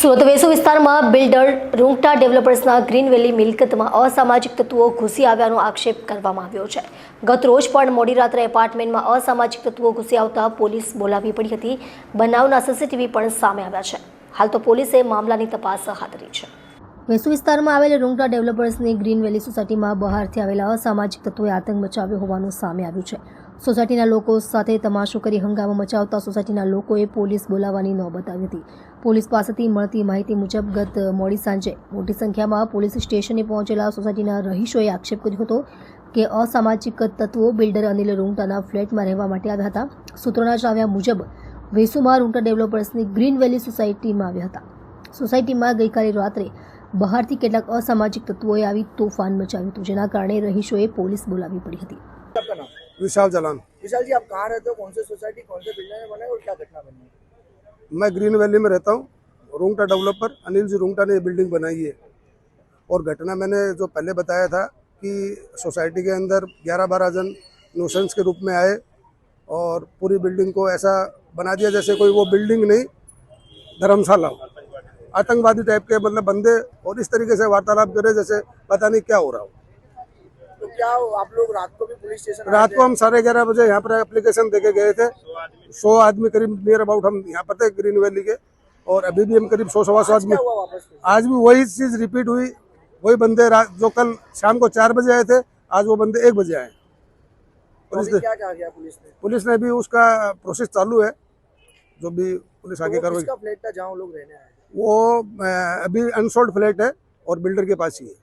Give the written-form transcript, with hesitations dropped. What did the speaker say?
સુરત વેસુ વિસ્તારમાં builder Rungta ડેવલપર્સના green વેલી મિલકતમાં અસામાજિક તત્વો ઘૂસી આવ્યાનો આક્ષેપ કરવામાં આવ્યો છે। ગત રોજ પણ મોડી રાત્રે એપાર્ટમેન્ટમાં અસામાજિક તત્વો ઘૂસી આવતા પોલીસ બોલાવવી પડી હતી। બનાવના સીસીટીવી પણ સામે આવ્યા છે। હાલ તો પોલીસે મામલાની તપાસ હાથ ધરી છે। વેસુ વિસ્તારમાં આવેલ રૂંગટા ડેવલપર્સની ગ્રીન વેલી સોસાયટીમાં બહારથી આવેલા અસામાજિક તત્વોએ આતંક મચાવ્યો હોવાનું સામે આવ્યું છે। સોસાયટીના લોકો સાથે તમાશો કરી હંગામો મચાવતા સોસાયટીના લોકોએ પોલીસ બોલાવવાની નોબત આવી હતી। પોલીસ પાસેથી મળતી માહિતી મુજબ ગત મોડી સાંજે મોટી સંખ્યામાં પોલીસ સ્ટેશને પહોંચેલા સોસાયટીના રહીશોએ આક્ષેપ કર્યો હતો કે અસામાજિક તત્વો બિલ્ડર અનિલ રૂંગટાના ફ્લેટમાં રહેવા માટે આવ્યા હતા। સૂત્રોના જણાવ્યા મુજબ વેસુમાં રૂંગટા ડેવલપર્સની ગ્રીન વેલી સોસાયટીમાં આવ્યા હતા। સોસાયટીમાં ગઈકાલે રાત્રે બહારથી કેટલાક અસામાજિક તત્વોએ આવી તોફાન મચાવ્યું હતું, જેના કારણે રહીશોએ પોલીસ બોલાવવી પડી હતી। विशाल जलान। विशाल जी, आप कहाँ रहते हो? कौन से सोसाइटी, कौन से बिल्डर में बना है और क्या घटना बनी है? मैं ग्रीन वैली में रहता हूँ। रूंगटा डेवलपर अनिल जी रूंगटा ने ये बिल्डिंग बनाई है और घटना मैंने जो पहले बताया था कि सोसाइटी के अंदर 11-12 जन न्यूसेंस के रूप में आए और पूरी बिल्डिंग को ऐसा बना दिया जैसे कोई वो बिल्डिंग नहीं धर्मशाला हो। आतंकवादी टाइप के मतलब बंदे और इस तरीके से वार्तालाप करे जैसे पता नहीं क्या हो रहा हो। तो क्या आप लोग रात को भी पुलिस स्टेशन रात को हम 11:30 बजे यहाँ पर एप्लीकेशन देके गए थे। 100 आदमी करीब नियर अबाउट हम यहाँ पर थे ग्रीन वैली के, और अभी भी हम करीब 100-125 आदमी। हुआ वापस? आज भी वही चीज रिपीट हुई। वही बंदे जो कल शाम को 4 बजे आए थे, आज वो बंदे 1 बजे आए। क्या कहा गया पुलिस ने भी उसका प्रोसेस चालू है। जो भी पुलिस आगे कार्रवाई। फ्लैट था जहाँ लोग रहने आए? वो अभी अनसोल्ड फ्लैट है और बिल्डर के पास ही है।